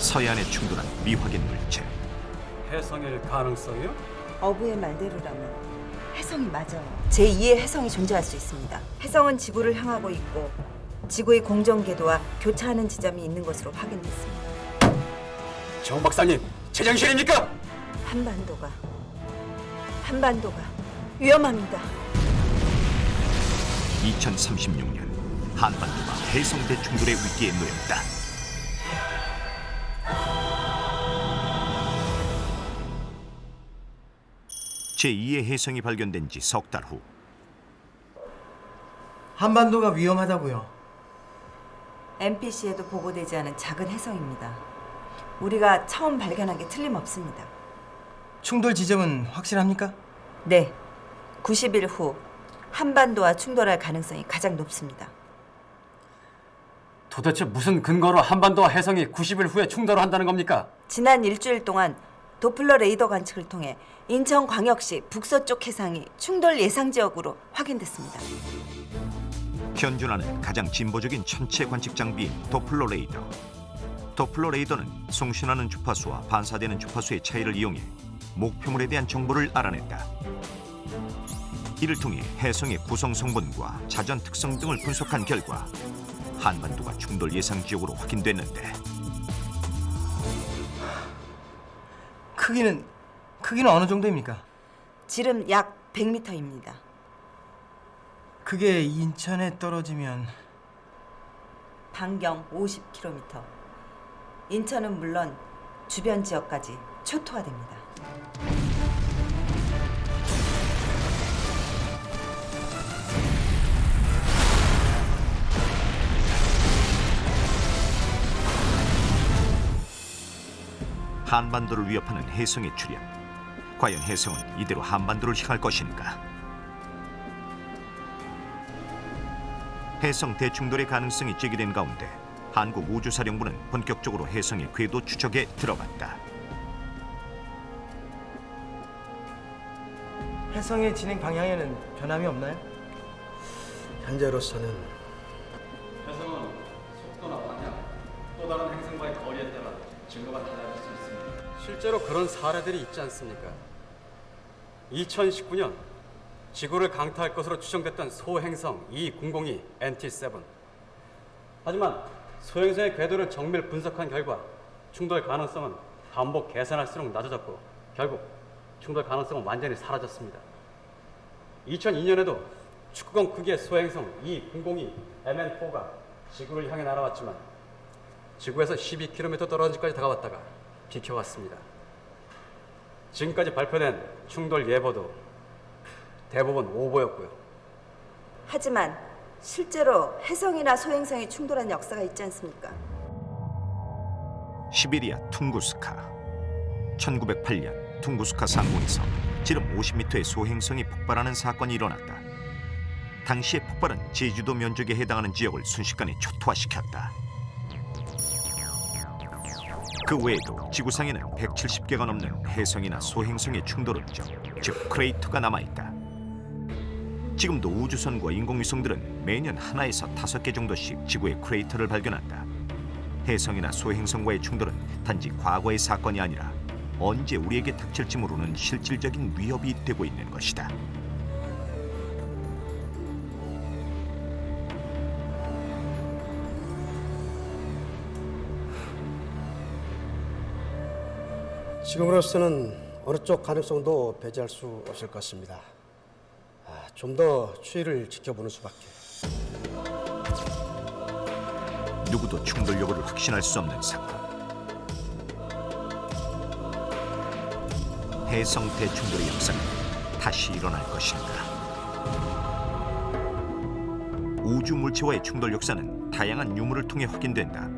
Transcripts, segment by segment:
서해안에 충돌한 미확인 물체. 해성일 가능성이요? 어부의 말대로라면 혜성이 맞아요. 제2의 혜성이 존재할 수 있습니다. 혜성은 지구를 향하고 있고 지구의 공정 궤도와 교차하는 지점이 있는 것으로 확인됐습니다. 정 박사님, 제정신입니까? 한반도가 위험합니다. 2036년 한반도가 해성 대충돌의 위기에 놓였다. 제2의 해성이 발견된 지 석 달 후 한반도가 위험하다고요. NPC에도 보고되지 않은 작은 혜성입니다. 우리가 처음 발견한 게 틀림없습니다. 충돌 지점은 확실합니까? 네, 90일 후 한반도와 충돌할 가능성이 가장 높습니다. 도대체 무슨 근거로 한반도와 해성이 90일 후에 충돌을 한다는 겁니까? 지난 일주일 동안 도플러 레이더 관측을 통해 인천광역시 북서쪽 해상이 충돌 예상 지역으로 확인됐습니다. 현존하는 가장 진보적인 천체 관측 장비인 도플러 레이더. 도플러 레이더는 송신하는 주파수와 반사되는 주파수의 차이를 이용해 목표물에 대한 정보를 알아낸다. 이를 통해 해성의 구성 성분과 자전 특성 등을 분석한 결과 한반도가 충돌 예상 지역으로 확인됐는데, 크기는 어느 정도입니까? 지름 약 100m입니다. 그게 인천에 떨어지면 반경 50km. 인천은 물론 주변 지역까지 초토화됩니다. 한반도를 위협하는 해성의 출현. 과연 해성은 이대로 한반도를 향할 것인가? 해성 대충돌의 가능성이 제기된 가운데 한국우주사령부는 본격적으로 해성의 궤도 추적에 들어갔다. 해성의 진행 방향에는 변함이 없나요? 현재로서는 해성은 속도나 방향, 또 다른 행성과의 거리에 따라 증거가 달라질 수 있습니다. 실제로 그런 사례들이 있지 않습니까? 2019년 지구를 강타할 것으로 추정됐던 소행성 2002 NT7. 하지만 소행성의 궤도를 정밀 분석한 결과 충돌 가능성은 반복 계산할수록 낮아졌고 결국 충돌 가능성은 완전히 사라졌습니다. 2002년에도 축구공 크기의 소행성 2002 MN4가 지구를 향해 날아왔지만 지구에서 12km 떨어진까지 다가왔다가 비켜갔습니다. 지금까지 발표된 충돌 예보도 대부분 오보였고요. 하지만 실제로 해성이나 소행성이 충돌한 역사가 있지 않습니까? 시베리아 퉁구스카. 1908년 퉁구스카 상공에서 지름 50m의 소행성이 폭발하는 사건이 일어났다. 당시의 폭발은 제주도 면적에 해당하는 지역을 순식간에 초토화시켰다. 그 외에도 지구상에는 170개가 넘는 해성이나 소행성의 충돌 흔적, 즉 크레이터가 남아있다. 지금도 우주선과 인공위성들은 매년 하나에서 5개 정도씩 지구의 크레이터를 발견한다. 해성이나 소행성과의 충돌은 단지 과거의 사건이 아니라 언제 우리에게 닥칠지 모르는 실질적인 위협이 되고 있는 것이다. 지금으로서는 어느 쪽 가능성도 배제할 수 없을 것 같습니다. 좀 더 추이를 지켜보는 수밖에. 누구도 충돌 여부를 확신할 수 없는 사건. 해성 대충돌의 역사는 다시 일어날 것인가? 우주 물체와의 충돌 역사는 다양한 유물을 통해 확인된다.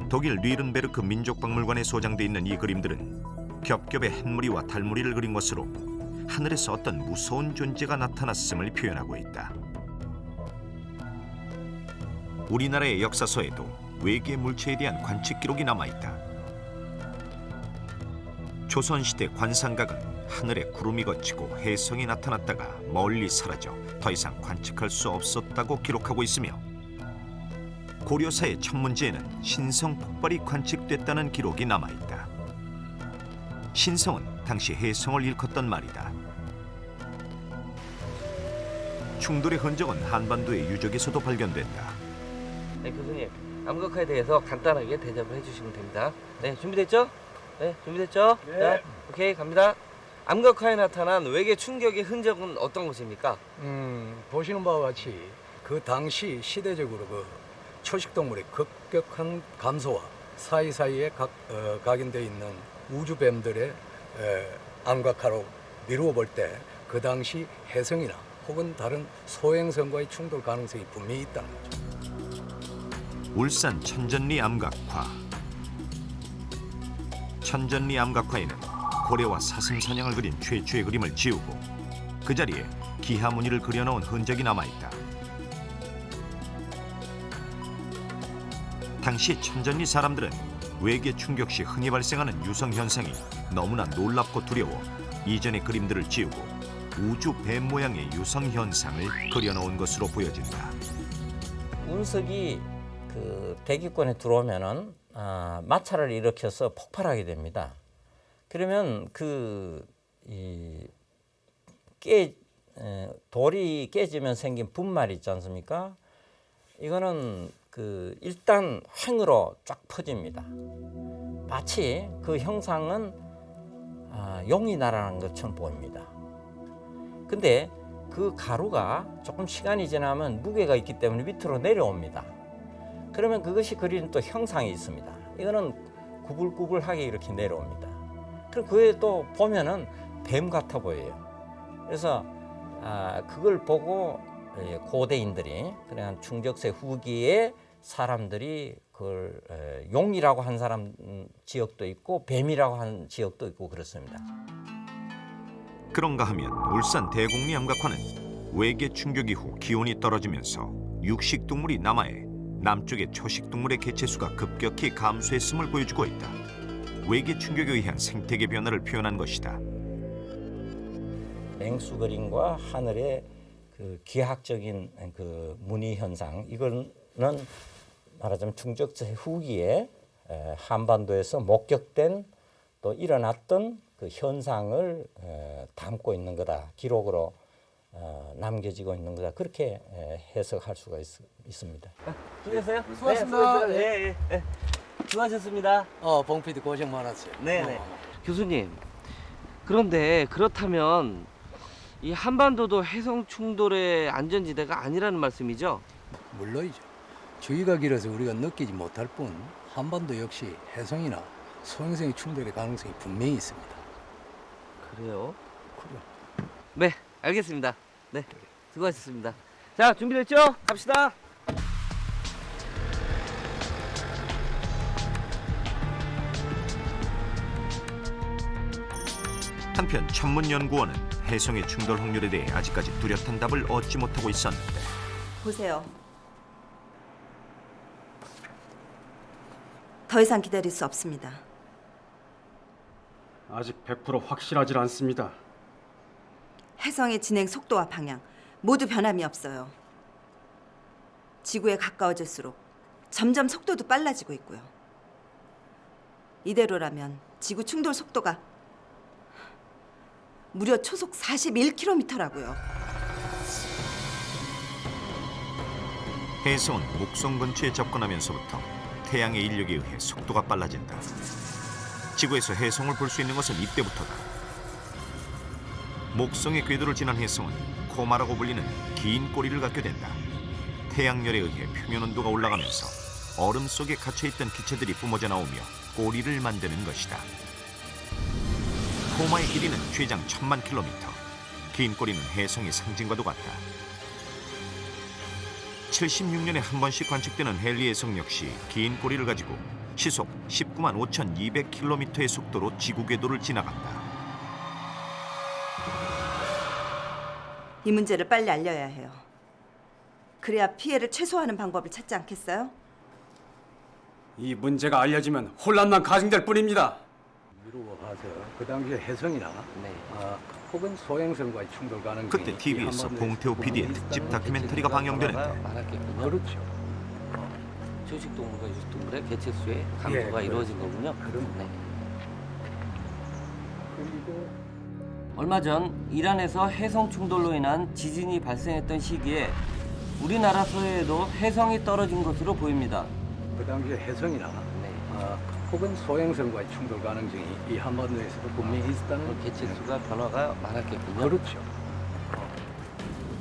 독일 뉘른베르크 민족박물관에 소장돼 있는 이 그림들은 겹겹의 햇무리와 달무리를 그린 것으로 하늘에서 어떤 무서운 존재가 나타났음을 표현하고 있다. 우리나라의 역사서에도 외계 물체에 대한 관측 기록이 남아있다. 조선시대 관상각은 하늘에 구름이 걷히고 혜성이 나타났다가 멀리 사라져 더 이상 관측할 수 없었다고 기록하고 있으며, 고려사의 천문지에는 신성 폭발이 관측됐다는 기록이 남아있다. 신성은 당시 해성을 일컫던 말이다. 충돌의 흔적은 한반도의 유적에서도 발견된다. 네, 교수님. 암각화에 대해서 간단하게 대답을 해주시면 됩니다. 네, 준비됐죠? 네, 준비됐죠? 네. 자, 오케이, 갑니다. 암각화에 나타난 외계 충격의 흔적은 어떤 것입니까? 보시는 바와 같이 그 당시 시대적으로 그 초식동물의 급격한 감소와 사이사이에 각인되어 있는 우주뱀들의 암각화로 미루어 볼 때 그 당시 혜성이나 혹은 다른 소행성과의 충돌 가능성이 분명히 있다는 거죠. 울산 천전리 암각화. 천전리 암각화에는 고래와 사슴 사냥을 그린 최초의 그림을 지우고 그 자리에 기하 무늬를 그려놓은 흔적이 남아있다. 당시 천전리 사람들은 외계 충격 시 흔히 발생하는 유성 현상이 너무나 놀랍고 두려워 이전의 그림들을 지우고 우주 뱀 모양의 유성 현상을 그려놓은 것으로 보여진다. 운석이 그 대기권에 들어오면은 마찰을 일으켜서 폭발하게 됩니다. 그러면 돌이 깨지면 생긴 분말 있지 않습니까? 이거는 일단 횡으로 쫙 퍼집니다. 마치 그 형상은 용이 날아가는 것처럼 보입니다. 근데 그 가루가 조금 시간이 지나면 무게가 있기 때문에 밑으로 내려옵니다. 그러면 그것이 그리는 또 형상이 있습니다. 이거는 구불구불하게 이렇게 내려옵니다. 그리고 그에 또 보면은 뱀 같아 보여요. 그래서 그걸 보고 고대인들이 그냥 충격세 후기에 사람들이 그걸 용이라고 한 사람 지역도 있고 뱀이라고 한 지역도 있고 그렇습니다. 그런가 하면 울산 대곡리 암각화는 외계 충격 이후 기온이 떨어지면서 육식동물이 남하해 남쪽의 초식동물의 개체수가 급격히 감소했음을 보여주고 있다. 외계 충격에 의한 생태계 변화를 표현한 것이다. 맹수 그림과 하늘의 그 기하학적인 그 무늬 현상, 이거는 말하자면 충격세 후기에 한반도에서 목격된 또 일어났던 그 현상을 담고 있는 거다. 기록으로 남겨지고 있는 거다. 그렇게 해석할 수가 있습니다. 수고하셨어요? 수고하셨습니다. 네, 수고하셨습니다. 봉 PD 고생 많았어요. 네네. 교수님, 그런데 그렇다면 이 한반도도 해성 충돌의 안전지대가 아니라는 말씀이죠? 물론이죠. 주의가 길어서 우리가 느끼지 못할 뿐 한반도 역시 해성이나 소행성의 충돌의 가능성이 분명히 있습니다. 그래요? 그래요. 네, 알겠습니다. 네, 수고하셨습니다. 자, 준비됐죠? 갑시다. 한편 천문연구원은 해성의 충돌 확률에 대해 아직까지 뚜렷한 답을 얻지 못하고 있었는데 보세요. 더 이상 기다릴 수 없습니다. 아직 100% 확실하지 않습니다. 해성의 진행 속도와 방향 모두 변함이 없어요. 지구에 가까워질수록 점점 속도도 빨라지고 있고요. 이대로라면 지구 충돌 속도가 무려 초속 41km라고요. 해성은 목성 근처에 접근하면서부터 태양의 인력에 의해 속도가 빨라진다. 지구에서 해성을 볼 수 있는 것은 이때부터다. 목성의 궤도를 지난 해성은 코마라고 불리는 긴 꼬리를 갖게 된다. 태양열에 의해 표면 온도가 올라가면서 얼음 속에 갇혀있던 기체들이 뿜어져 나오며 꼬리를 만드는 것이다. 코마의 길이는 최장 1000만 킬로미터. 긴 꼬리는 해성의 상징과도 같다. 76년에 한 번씩 관측되는 헨리 해성 역시 긴 꼬리를 가지고 시속 19만 5,200km의 속도로 지구 궤도를 지나간다. 이 문제를 빨리 알려야 해요. 그래야 피해를 최소화하는 방법을 찾지 않겠어요? 이 문제가 알려지면 혼란만 가중될 뿐입니다. 미루어 봐서 그 당시에 해성이나 네. 혹은 소행성과의 충돌 가능성이 그때 TV에서 봉태호 PD의 특집 다큐멘터리가 방영되는데 많았겠군요. 그렇죠. 초식동물과 유식동물의 개체수의 감소가 이루어진 거군요. 네. 얼마 전 이란에서 해성 충돌로 인한 지진이 발생했던 시기에 우리나라 서해에도 해성이 떨어진 것으로 보입니다. 그 당시에 해성이나 혹은 소행성과의 충돌 가능성이 이 한반도에서도 분명히 있다는 개체수가 변화가 많았겠군요. 그렇죠.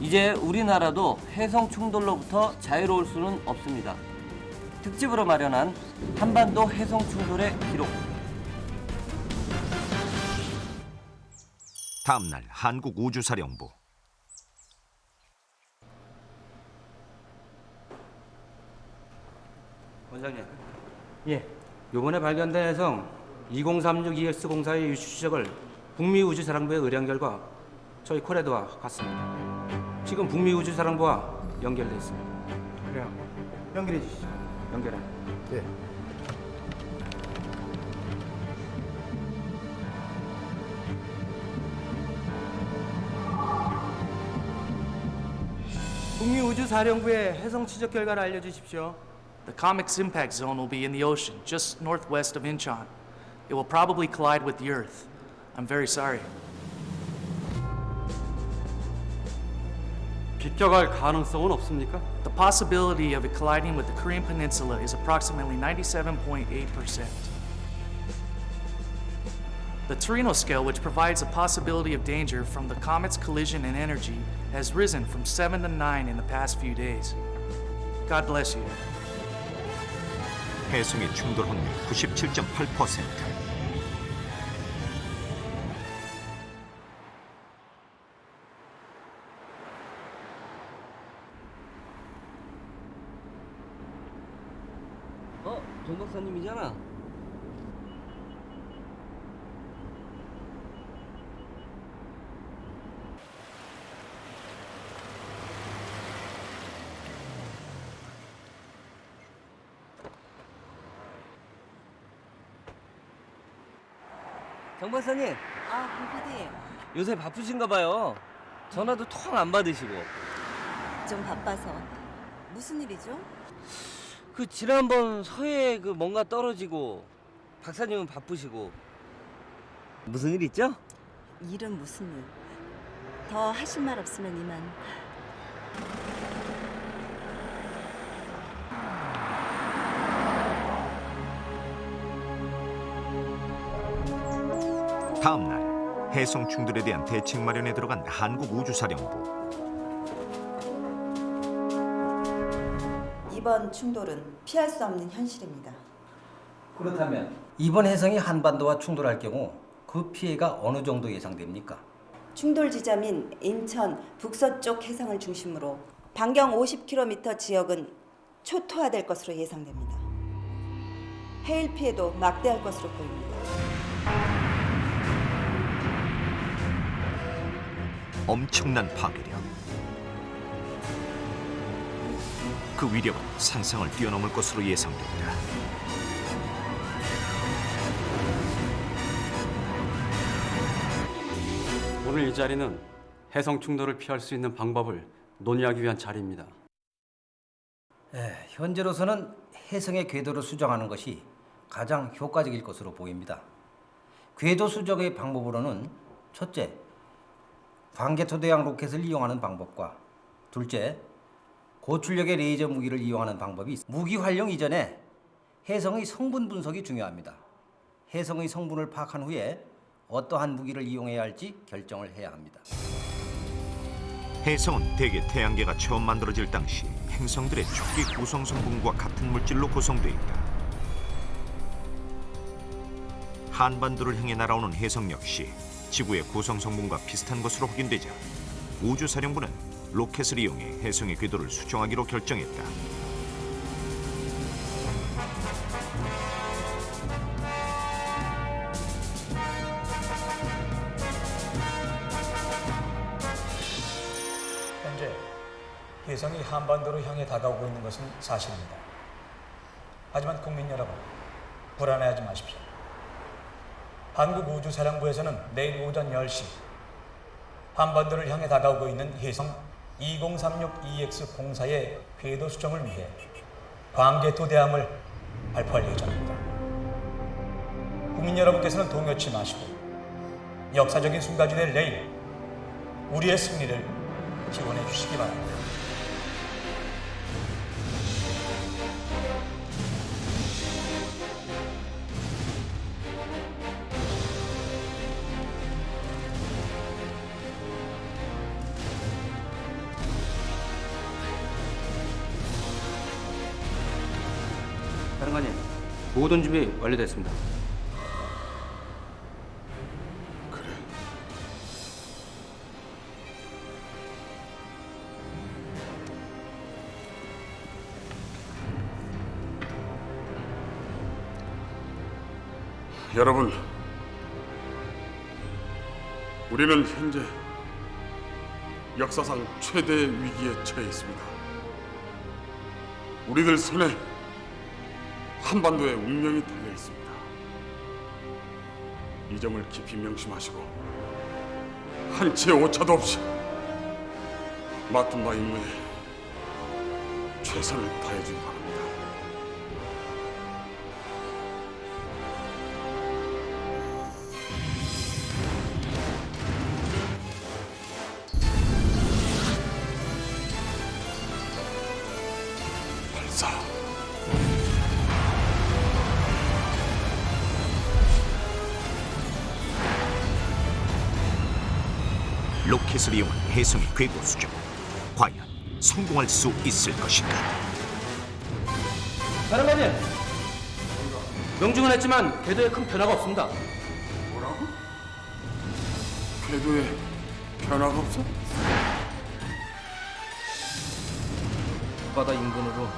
이제 우리나라도 해성 충돌로부터 자유로울 수는 없습니다. 특집으로 마련한 한반도 해성 충돌의 기록. 다음 날 한국우주사령부. 원장님, 예. 요번에 발견된 해성 2036EX 공사의 유추 추적을 북미 우주사령부에 의뢰한 결과 저희 코레드와 같습니다. 지금 북미 우주사령부와 연결돼 있습니다. 그래요. 연결해 주시죠. 연결해. 예. 북미 우주사령부의 해성 추적 결과를 알려주십시오. The comet's impact zone will be in the ocean, just northwest of Incheon. It will probably collide with the Earth. I'm very sorry. 비껴갈 가능성은 없습니까? The possibility of it colliding with the Korean Peninsula is approximately 97.8%. The Torino scale, which provides a possibility of danger from the comet's collision and energy, has risen from 7 to 9 in the past few days. God bless you. 해성의 충돌 확률 97.8%. 정 박사님이잖아. 정 박사님, 아, PD. 요새 바쁘신가 봐요. 전화도 통 안 받으시고. 좀 바빠서. 무슨 일이죠? 그 지난번 서해에 그 뭔가 떨어지고 박사님은 바쁘시고 무슨 일 있죠? 일은 무슨 일? 더 하실 말 없으면 이만. 다음 날 해성 충돌에 대한 대책 마련에 들어간 한국우주사령부. 이번 충돌은 피할 수 없는 현실입니다. 그렇다면 이번 해성이 한반도와 충돌할 경우 그 피해가 어느 정도 예상됩니까? 충돌 지점인 인천 북서쪽 해상을 중심으로 반경 50km 지역은 초토화될 것으로 예상됩니다. 해일 피해도 막대할 것으로 보입니다. 엄청난 파괴력. 그 위력은 상상을 뛰어넘을 것으로 예상됩니다. 오늘 이 자리는 해성 충돌을 피할 수 있는 방법을 논의하기 위한 자리입니다. 현재로서는 해성의 궤도를 수정하는 것이 가장 효과적일 것으로 보입니다. 궤도 수정의 방법으로는 첫째, 광개토대양 로켓을 이용하는 방법과 둘째, 고출력의 레이저 무기를 이용하는 방법이 있습니다. 무기 활용 이전에 해성의 성분 분석이 중요합니다. 해성의 성분을 파악한 후에 어떠한 무기를 이용해야 할지 결정을 해야 합니다. 해성은 대개 태양계가 처음 만들어질 당시 행성들의 초기 구성 성분과 같은 물질로 구성돼 있다. 한반도를 향해 날아오는 해성 역시 지구의 구성 성분과 비슷한 것으로 확인되자 우주사령부는 로켓을 이용해 해성의 궤도를 수정하기로 결정했다. 현재 해성이 한반도로 향해 다가오고 있는 것은 사실입니다. 하지만 국민 여러분, 불안해하지 마십시오. 한국우주사령부에서는 내일 오전 10시 한반도를 향해 다가오고 있는 해성 2036EX 공사의 궤도 수정을 위해 광개토 대함을 발표할 예정입니다. 국민 여러분께서는 동요치 마시고 역사적인 순간이 될 내일 우리의 승리를 기원해 주시기 바랍니다. 사령관님, 모든 준비 완료됐습니다. 여러분, 우리는 현재 역사상 최대의 위기에 처해 있습니다. 우리들 손에 한반도의 운명이 달려 있습니다. 이 점을 깊이 명심하시고 한치의 오차도 없이 맡은 바 임무에 최선을 다해주기 바랍니다. 발사. 로켓을 이용한 혜성의 궤도 수정. 과연 성공할 수 있을 것인가? 사령관님, 명중은 했지만 궤도에 큰 변화가 없습니다. 뭐라고? 궤도에 변화가 없어? 바다 인근으로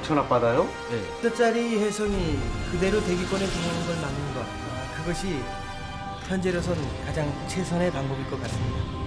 6천 앞바다요? 네. 뜻짜리 혜성이 그대로 대기권에 들어오는 걸 막는 것, 그것이 현재로선 가장 최선의 방법일 것 같습니다.